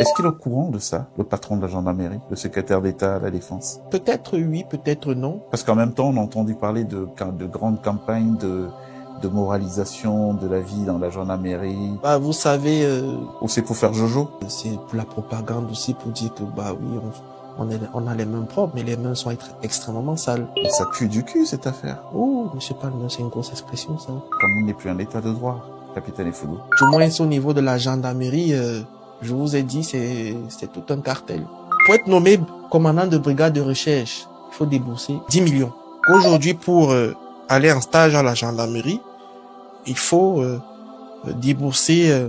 Est-ce qu'il est au courant de ça, le patron de la gendarmerie, le secrétaire d'État à la Défense? Peut-être oui, peut-être non. Parce qu'en même temps, on a entendu parler de grandes campagnes de moralisation de la vie dans la gendarmerie. Bah, vous savez, Ou c'est pour faire jojo? c'est pour la propagande aussi, pour dire que bah oui, on a les mains propres, mais les mains sont extrêmement sales. Mais ça pue du cul, cette affaire. Oh, monsieur Palmer, c'est une grosse expression, ça. Comme on n'est plus un état de droit, capitaine Effoudou. Du moins, au niveau de la gendarmerie, je vous ai dit, c'est tout un cartel. Pour être nommé commandant de brigade de recherche, il faut débourser 10 millions. Aujourd'hui, pour aller en stage à la gendarmerie, il faut débourser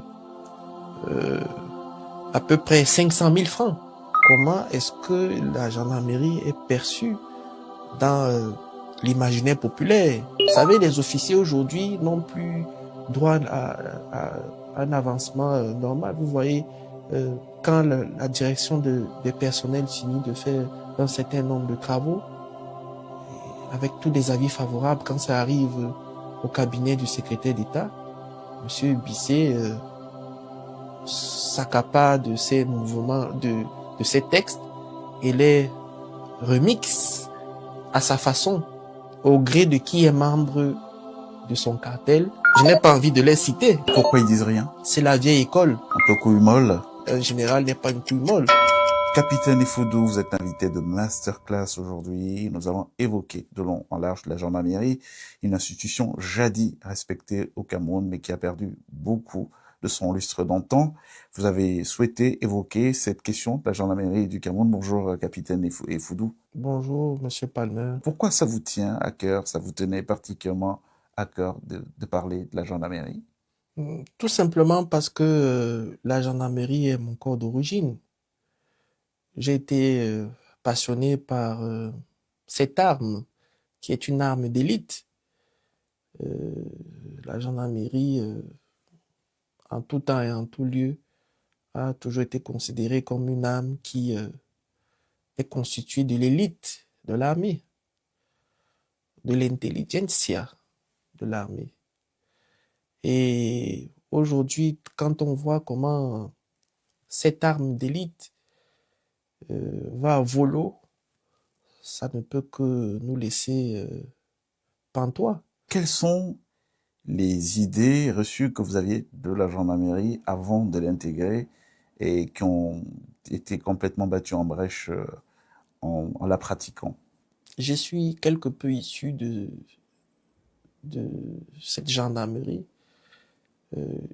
à peu près 500 000 francs. Comment est-ce que la gendarmerie est perçue dans l'imaginaire populaire? Vous savez, les officiers aujourd'hui n'ont plus droit à un avancement normal. Vous voyez, quand la direction des personnels finit de faire un certain nombre de travaux, avec tous les avis favorables, quand ça arrive au cabinet du secrétaire d'État, Monsieur Bissé s'accapare de ces mouvements, de ces textes et les remixe à sa façon, au gré de qui est membre de son cartel. Je n'ai pas envie de les citer. Pourquoi ils disent rien? C'est la vieille école. Un peu couille molle. Un général n'est pas une couille molle. Capitaine Effoudou, vous êtes invité de Masterclass aujourd'hui. Nous avons évoqué de long en large la gendarmerie, une institution jadis respectée au Cameroun, mais qui a perdu beaucoup de son lustre d'antan. Vous avez souhaité évoquer cette question de la gendarmerie du Cameroun. Bonjour, capitaine Effoudou. Bonjour, monsieur Palmer. Pourquoi ça vous tient à cœur, ça vous tenait particulièrement à cœur de parler de la gendarmerie? Tout simplement parce que la gendarmerie est mon corps d'origine. J'ai été passionné par cette arme, qui est une arme d'élite. La gendarmerie, en tout temps et en tout lieu, a toujours été considérée comme une arme qui est constituée de l'élite de l'armée, de l'intelligentsia de l'armée. Et aujourd'hui, quand on voit comment cette arme d'élite va à volo, ça ne peut que nous laisser pantois. Quelles sont les idées reçues que vous aviez de la gendarmerie avant de l'intégrer et qui ont été complètement battues en brèche en la pratiquant? Je suis quelque peu issu de cette gendarmerie.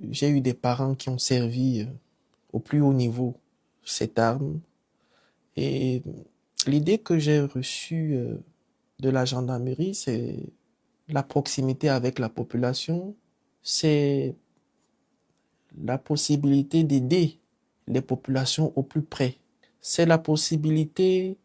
J'ai eu des parents qui ont servi au plus haut niveau cette arme. Et l'idée que j'ai reçue de la gendarmerie, c'est la proximité avec la population, c'est la possibilité d'aider les populations au plus près. C'est la possibilité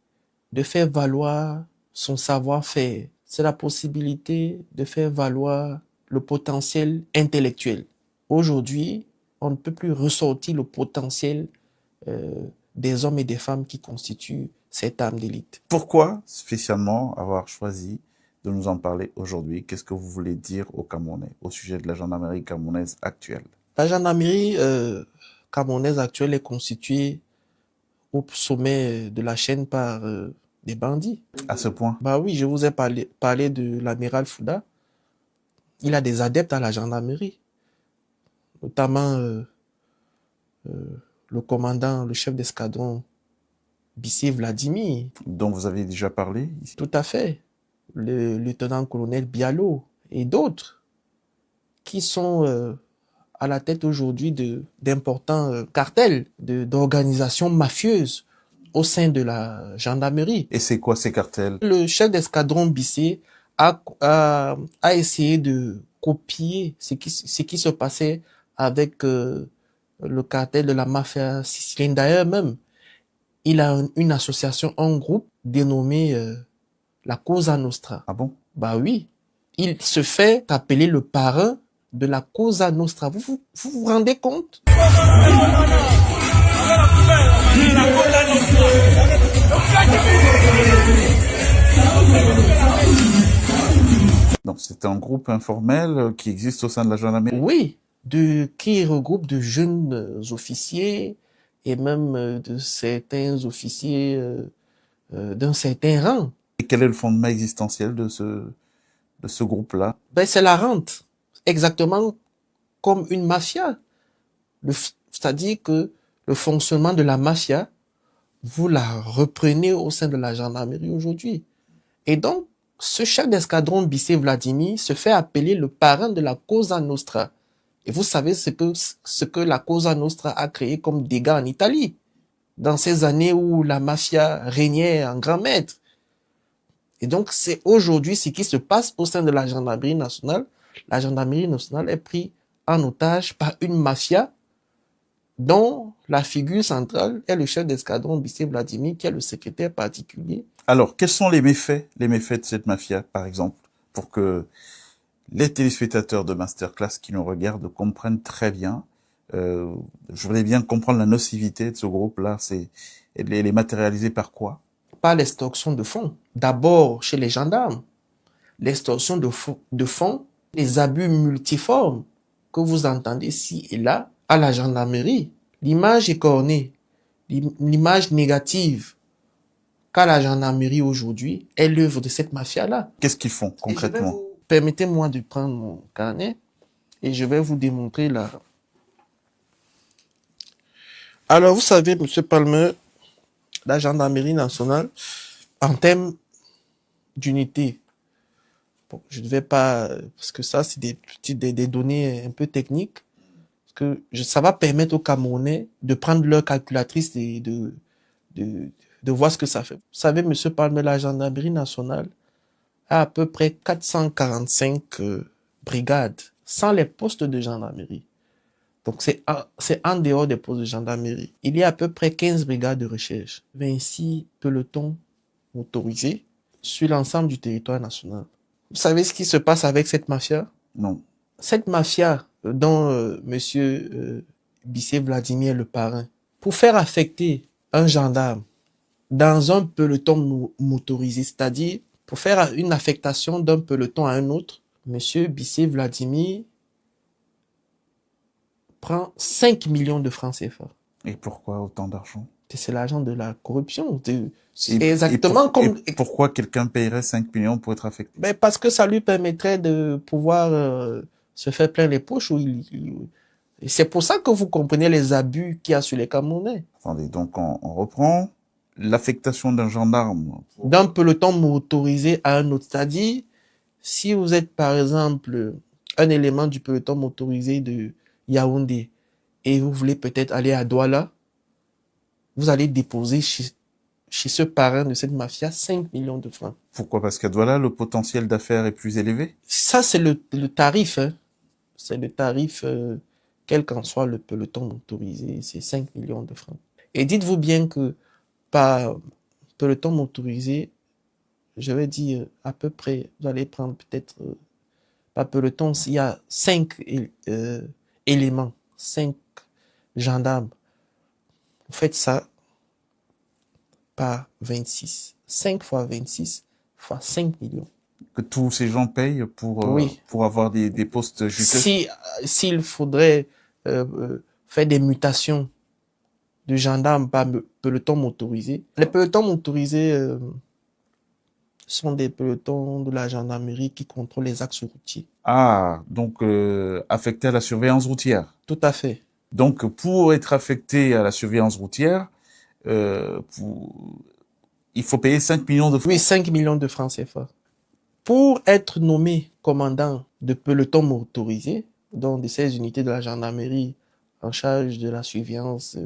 de faire valoir son savoir-faire. C'est la possibilité de faire valoir le potentiel intellectuel. Aujourd'hui, on ne peut plus ressortir le potentiel des hommes et des femmes qui constituent cette âme d'élite. Pourquoi spécialement avoir choisi de nous en parler aujourd'hui? Qu'est-ce que vous voulez dire aux Camerounais au sujet de la gendarmerie camerounaise actuelle? La gendarmerie camerounaise actuelle est constituée au sommet de la chaîne par des bandits. À ce point? Bah oui, je vous ai parlé de l'amiral Fouda. Il a des adeptes à la gendarmerie, notamment le commandant, le chef d'escadron Bissé Vladimir. Dont vous avez déjà parlé ici? Tout à fait. Le lieutenant-colonel Bialo et d'autres qui sont à la tête aujourd'hui d'importants cartels, d'organisations mafieuses au sein de la gendarmerie. Et c'est quoi ces cartels? Le chef d'escadron Bissé a essayé de copier ce qui se passait avec le cartel de la mafia sicilienne. D'ailleurs même, il a une association, un groupe dénommé la Cosa Nostra. Ah bon? Bah oui, il se fait appeler le parrain de la Cosa Nostra. Vous vous rendez compte? Donc c'est un groupe informel qui existe au sein de la gendarmerie? Oui, qui regroupe de jeunes officiers et même de certains officiers d'un certain rang. Et quel est le fondement existentiel de ce groupe-là? Ben, c'est la rente, exactement comme une mafia. C'est-à-dire que le fonctionnement de la mafia, vous la reprenez au sein de la gendarmerie aujourd'hui. Et donc, ce chef d'escadron Bissé Vladimir se fait appeler le parrain de la Cosa Nostra. Et vous savez ce que la Cosa Nostra a créé comme dégâts en Italie, dans ces années où la mafia régnait en grand maître. Et donc, c'est aujourd'hui ce qui se passe au sein de la gendarmerie nationale. La gendarmerie nationale est prise en otage par une mafia dont la figure centrale est le chef d'escadron Bissé Vladimir, qui est le secrétaire particulier. Alors, quels sont les méfaits de cette mafia, par exemple, pour que les téléspectateurs de Masterclass qui nous regardent comprennent très bien? Je voudrais bien comprendre la nocivité de ce groupe-là. Elle est matérialisée par quoi? Par l'extorsion de fonds. D'abord chez les gendarmes. L'extorsion de fonds, les abus multiformes que vous entendez ici et là à la gendarmerie. L'image écornée, l'image négative qu'a la gendarmerie aujourd'hui est l'œuvre de cette mafia-là. Qu'est-ce qu'ils font concrètement? Permettez-moi de prendre mon carnet et je vais vous démontrer là. Alors, vous savez, Monsieur Palmer, la gendarmerie nationale, en termes d'unité, bon, je ne vais pas, parce que ça, c'est des données un peu techniques, parce que ça va permettre aux Camerounais de prendre leur calculatrice et de voir ce que ça fait. Vous savez, Monsieur Palmer, la gendarmerie nationale a à peu près 445 brigades, sans les postes de gendarmerie. Donc, c'est en dehors des postes de gendarmerie. Il y a à peu près 15 brigades de recherche, 26 pelotons motorisés sur l'ensemble du territoire national. Vous savez ce qui se passe avec cette mafia? Non. Cette mafia dont Monsieur Bissé Vladimir est le parrain, pour faire affecter un gendarme dans un peloton motorisé, c'est-à-dire pour faire une affectation d'un peloton à un autre, Monsieur Bissé Vladimir prend 5 millions de francs CFA. Et pourquoi autant d'argent? C'est l'argent de la corruption. Pourquoi quelqu'un paierait 5 millions pour être affecté? Ben parce que ça lui permettrait de pouvoir se faire plein les poches. C'est pour ça que vous comprenez les abus qu'il y a sur les Camerounais. Attendez, donc on reprend l'affectation d'un gendarme. D'un peloton motorisé à un autre. C'est-à-dire, si vous êtes par exemple un élément du peloton motorisé de Yaoundé et vous voulez peut-être aller à Douala, vous allez déposer chez ce parrain de cette mafia 5 millions de francs. Pourquoi? Parce qu'à Douala, le potentiel d'affaires est plus élevé? Ça, c'est le tarif. Hein. C'est le tarif, quel qu'en soit le peloton motorisé, c'est 5 millions de francs. Et dites-vous bien que par peloton motorisé, je vais dire à peu près, vous allez prendre peut-être par peloton, s'il y a 5 éléments, 5 gendarmes, vous faites ça par 26. 5 fois 26 fois 5 millions. Que tous ces gens payent pour avoir des postes juteux. S'il faudrait faire des mutations de gendarmes par peloton motorisé, les pelotons motorisés sont des pelotons de la gendarmerie qui contrôlent les axes routiers. Ah, donc affectés à la surveillance routière. Tout à fait. Donc, pour être affecté à la surveillance routière, il faut payer 5 millions de francs. Oui, 5 millions de francs CFA. Pour être nommé commandant de peloton motorisé, donc de ces unités de la gendarmerie en charge de la surveillance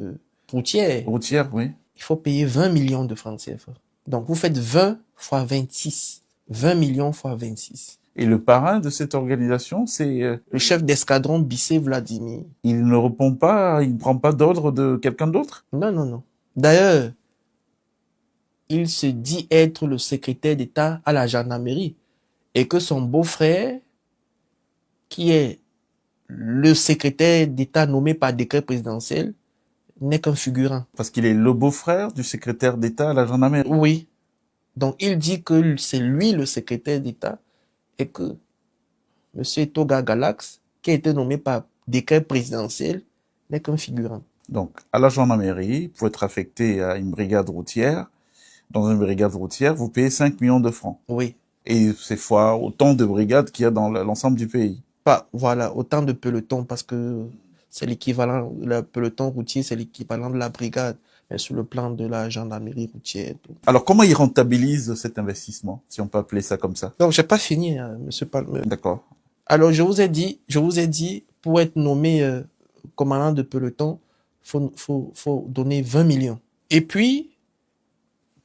routière. Routière, oui. Il faut payer 20 millions de francs CFA. Donc, vous faites 20 fois 26. 20 millions fois 26. Et le parrain de cette organisation, c'est... le chef d'escadron Bissé Vladimir. Il ne répond pas, il ne prend pas d'ordre de quelqu'un d'autre? Non, non, non. D'ailleurs, il se dit être le secrétaire d'État à la gendarmerie et que son beau-frère, qui est le secrétaire d'État nommé par décret présidentiel, n'est qu'un figurant. Parce qu'il est le beau-frère du secrétaire d'État à la gendarmerie? Oui. Donc, il dit que c'est lui le secrétaire d'État et que M. Toga Galax, qui a été nommé par décret présidentiel, n'est qu'un figurant. Donc, à la gendarmerie, pour être affecté à une brigade routière, dans une brigade routière, vous payez 5 millions de francs. Oui. Et c'est fois autant de brigades qu'il y a dans l'ensemble du pays. Pas, voilà, autant de pelotons parce que c'est l'équivalent, le peloton routier, c'est l'équivalent de la brigade, mais sur le plan de la gendarmerie routière. Tout. Alors, comment ils rentabilisent cet investissement, si on peut appeler ça comme ça? Donc, j'ai pas fini, hein, monsieur Palmer. D'accord. Alors, je vous ai dit, pour être nommé commandant de peloton, faut donner 20 millions. Et puis,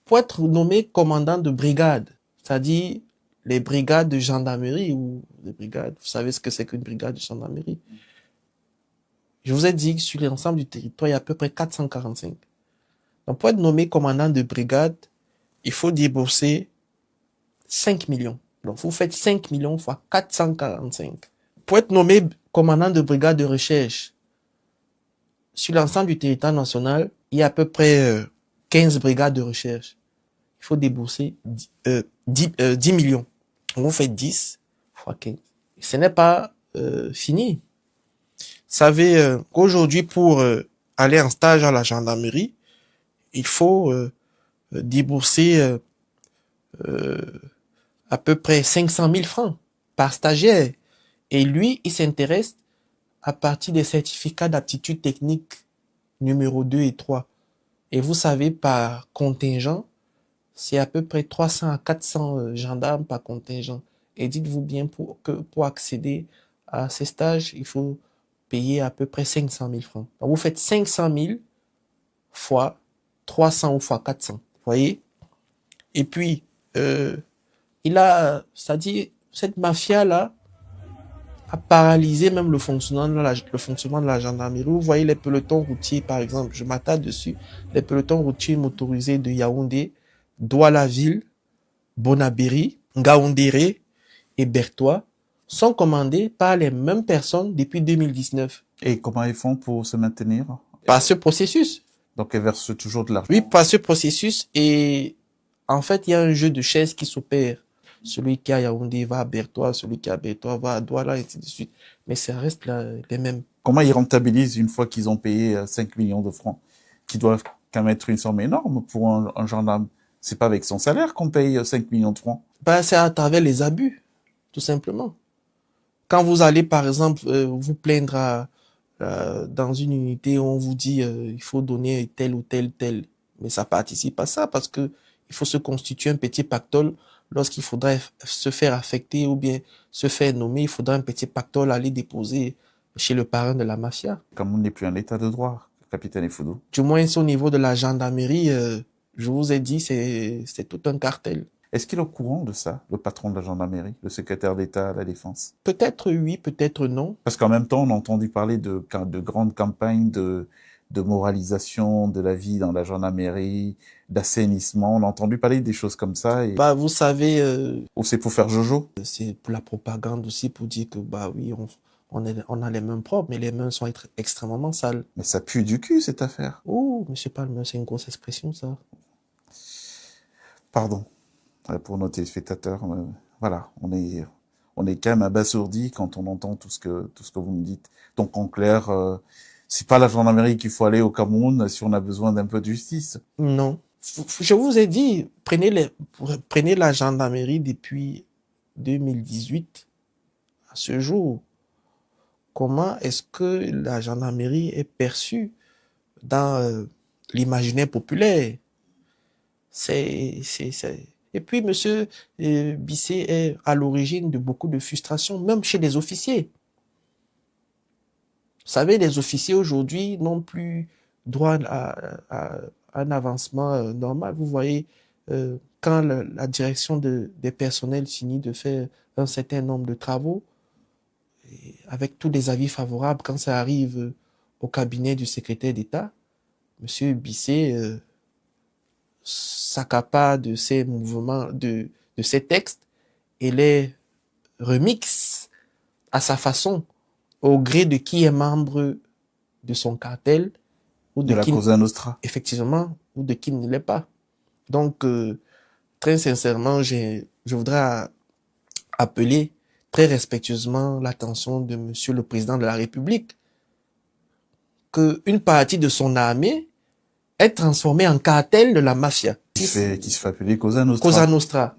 pour être nommé commandant de brigade, c'est-à-dire les brigades de gendarmerie ou les brigades, vous savez ce que c'est qu'une brigade de gendarmerie. Je vous ai dit que sur l'ensemble du territoire, il y a à peu près 445. Donc, pour être nommé commandant de brigade, il faut débourser 5 millions. Donc, vous faites 5 millions fois 445. Pour être nommé commandant de brigade de recherche, sur l'ensemble du territoire national, il y a à peu près 15 brigades de recherche. Il faut débourser 10 millions. Donc, vous faites 10 fois 15. Ce n'est pas fini. Vous savez qu'aujourd'hui, pour aller en stage à la gendarmerie, il faut débourser à peu près 500 000 francs par stagiaire. Et lui, il s'intéresse à partir des certificats d'aptitude technique numéro 2 et 3. Et vous savez, par contingent, c'est à peu près 300 à 400 gendarmes par contingent. Et dites-vous bien que pour accéder à ces stages, il faut payer à peu près 500 000 francs. Donc vous faites 500 000 fois 300 ou fois 400. Vous voyez? Et puis, c'est-à-dire, cette mafia-là a paralysé même le fonctionnement de la gendarmerie. Vous voyez les pelotons routiers, par exemple, je m'attarde dessus, les pelotons routiers motorisés de Yaoundé, Douala-Ville, Bonabéry, Ngaoundéré et Bertois sont commandés par les mêmes personnes depuis 2019. Et comment ils font pour se maintenir? Par ce processus. Donc, ils versent toujours de l'argent. Oui, par ce processus. Et en fait, il y a un jeu de chaises qui s'opère. Celui qui a Yaoundé va à Bertois, celui qui a Bertois va à Douala, et ainsi de suite. Mais ça reste les mêmes. Comment ils rentabilisent une fois qu'ils ont payé 5 millions de francs, qui doivent quand même être une somme énorme pour un gendarme? C'est pas avec son salaire qu'on paye 5 millions de francs. Ben, c'est à travers les abus, tout simplement. Quand vous allez, par exemple, vous plaindre dans une unité où on vous dit il faut donner tel ou tel, mais ça participe à ça parce que il faut se constituer un petit pactole lorsqu'il faudrait se faire affecter ou bien se faire nommer, il faudra un petit pactole aller déposer chez le parrain de la mafia. Comme on n'est plus un état de droit, capitaine Effoudou. Du moins, au niveau de la gendarmerie, je vous ai dit, c'est tout un cartel. Est-ce qu'il est au courant de ça, le patron de la gendarmerie, le secrétaire d'État à la Défense? Peut-être oui, peut-être non. Parce qu'en même temps, on a entendu parler de grandes campagnes de moralisation de la vie dans la gendarmerie, d'assainissement. On a entendu parler des choses comme ça. Et... Bah, vous savez, ou c'est pour faire jojo? c'est pour la propagande aussi, pour dire que bah oui, on a les mains propres, mais les mains sont extrêmement sales. Mais ça pue du cul, cette affaire. Oh, monsieur Palmer, c'est une grosse expression, ça. Pardon pour nos téléspectateurs. Voilà, on est quand même abasourdi quand on entend tout ce que vous me dites. Donc en clair, c'est pas la gendarmerie qu'il faut aller au Cameroun si on a besoin d'un peu de justice. Non. Je vous ai dit, prenez la gendarmerie depuis 2018 à ce jour. Comment est-ce que la gendarmerie est perçue dans l'imaginaire populaire? Et puis, monsieur Bissé est à l'origine de beaucoup de frustrations, même chez les officiers. Vous savez, les officiers aujourd'hui n'ont plus droit à un avancement normal. Vous voyez, quand la direction des personnels finit de faire un certain nombre de travaux, et avec tous les avis favorables, quand ça arrive au cabinet du secrétaire d'État, monsieur Bissé s'accapare de ces mouvements, de ces textes et les remixe à sa façon, au gré de qui est membre de son cartel ou de la Cosa Nostra. Effectivement, ou de qui ne l'est pas. Donc, très sincèrement, je voudrais appeler très respectueusement l'attention de monsieur le président de la République. qu'une partie de son armée est transformée en cartel de la mafia. Qui se fait appeler Cosa Nostra. Cosa Nostra.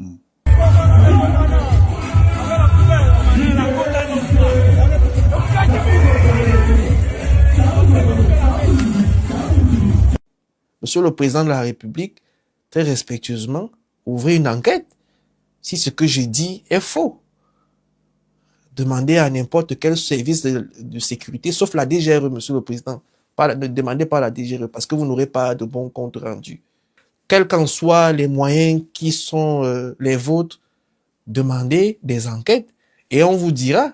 Monsieur le Président de la République, très respectueusement, ouvrez une enquête si ce que je dis est faux. Demandez à n'importe quel service de sécurité, sauf la DGRE, Monsieur le Président. Ne demandez pas à la DGRE parce que vous n'aurez pas de bon compte rendu. Quels qu'en soient les moyens qui sont les vôtres, demandez des enquêtes et on vous dira.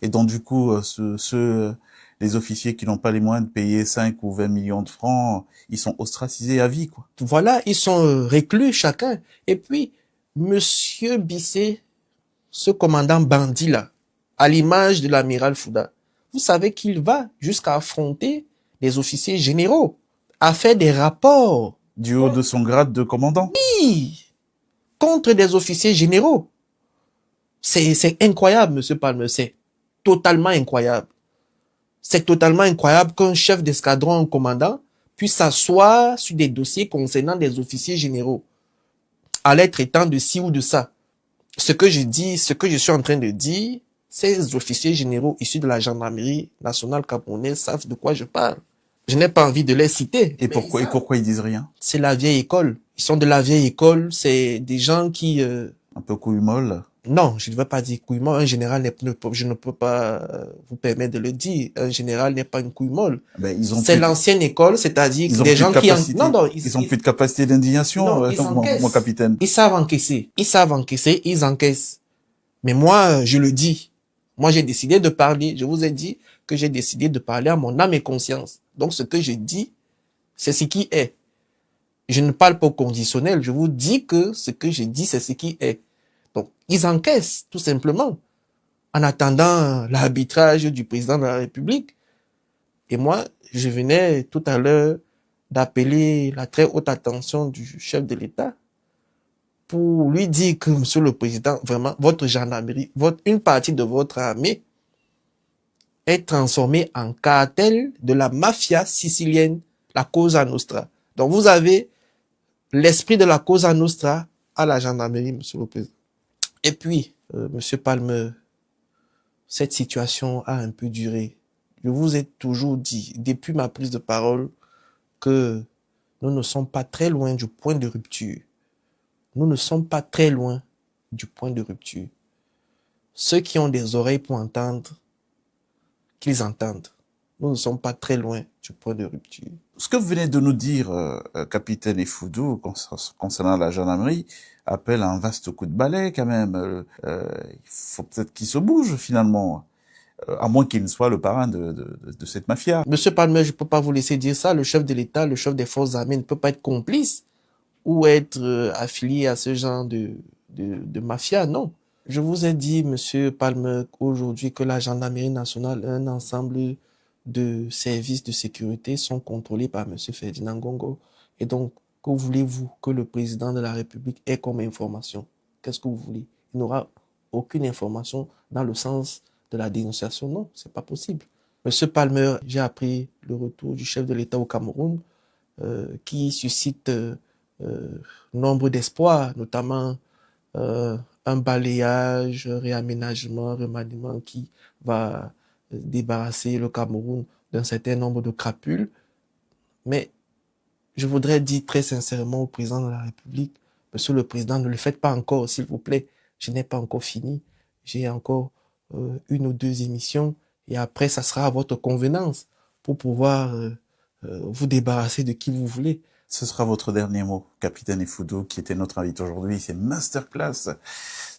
Et donc, du coup, les officiers qui n'ont pas les moyens de payer 5 ou 20 millions de francs, ils sont ostracisés à vie, quoi. Voilà, ils sont reclus chacun. Et puis, Monsieur Bissé, ce commandant bandit-là, à l'image de l'amiral Fouda, vous savez qu'il va jusqu'à affronter les officiers généraux, à faire des rapports. Du haut de son grade de commandant? Oui, contre des officiers généraux. C'est incroyable, Monsieur Palmer, c'est totalement incroyable. C'est totalement incroyable qu'un chef d'escadron, un commandant, puisse s'asseoir sur des dossiers concernant des officiers généraux, à les traitant de ci ou de ça. Ce que je dis, ce que je suis en train de dire, ces officiers généraux issus de la gendarmerie nationale camerounaise savent de quoi je parle. Je n'ai pas envie de les citer. Et pourquoi ils disent rien? C'est la vieille école. Ils sont de la vieille école. C'est des gens qui... Un peu couille molle. Non, je ne veux pas dire couille molle. Un général, je ne peux pas vous permettre de le dire. Un général n'est pas une couille molle. Ben, c'est l'ancienne école, c'est-à-dire des gens qui... Ils ont plus de capacité d'indignation, mon capitaine. Ils savent encaisser. Ils savent encaisser, ils encaissent. Mais moi, je le dis. Moi, j'ai décidé de parler. Je vous ai dit que j'ai décidé de parler à mon âme et conscience. Donc, ce que je dis, c'est ce qui est. Je ne parle pas au conditionnel. Je vous dis que ce que je dis, c'est ce qui est. Donc, ils encaissent, tout simplement, en attendant l'arbitrage du président de la République. Et moi, je venais tout à l'heure d'appeler la très haute attention du chef de l'État pour lui dire que, Monsieur le Président, vraiment, votre gendarmerie, une partie de votre armée est transformée en cartel de la mafia sicilienne, la Cosa Nostra. Donc, vous avez l'esprit de la Cosa Nostra à la gendarmerie, Monsieur le Président. Et puis, Monsieur Palmer, cette situation a un peu duré. Je vous ai toujours dit, depuis ma prise de parole, que nous ne sommes pas très loin du point de rupture. Nous ne sommes pas très loin du point de rupture. Ceux qui ont des oreilles pour entendre, qu'ils entendent. Nous ne sommes pas très loin du point de rupture. Ce que vous venez de nous dire, capitaine Effoudou, concernant la gendarmerie, appelle un vaste coup de balai quand même. Il faut peut-être qu'il se bouge finalement, à moins qu'il ne soit le parrain de cette mafia. Monsieur Palmer, je ne peux pas vous laisser dire ça. Le chef de l'État, le chef des forces armées ne peut pas être complice ou être affilié à ce genre de mafia, non. Je vous ai dit, Monsieur Palmer, aujourd'hui que la gendarmerie nationale, un ensemble de services de sécurité sont contrôlés par Monsieur Ferdinand Ngongo. Et donc, que voulez-vous que le président de la République ait comme information? Qu'est-ce que vous voulez? Il n'aura aucune information dans le sens de la dénonciation. Non, c'est pas possible. Monsieur Palmer, j'ai appris le retour du chef de l'État au Cameroun qui suscite nombre d'espoirs, notamment un balayage, réaménagement, remaniement qui va débarrasser le Cameroun d'un certain nombre de crapules. Mais je voudrais dire très sincèrement au président de la République, Monsieur le Président, ne le faites pas encore, s'il vous plaît. Je n'ai pas encore fini. J'ai encore une ou deux émissions et après, ça sera à votre convenance pour pouvoir vous débarrasser de qui vous voulez. Ce sera votre dernier mot, capitaine Effoudou, qui était notre invité aujourd'hui. C'est Masterclass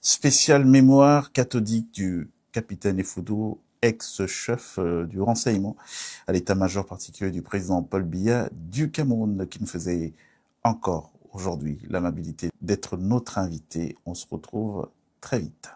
spéciale mémoire cathodique du capitaine Effoudou, ex-chef du renseignement à l'état-major particulier du président Paul Biya du Cameroun, qui nous faisait encore aujourd'hui l'amabilité d'être notre invité. On se retrouve très vite.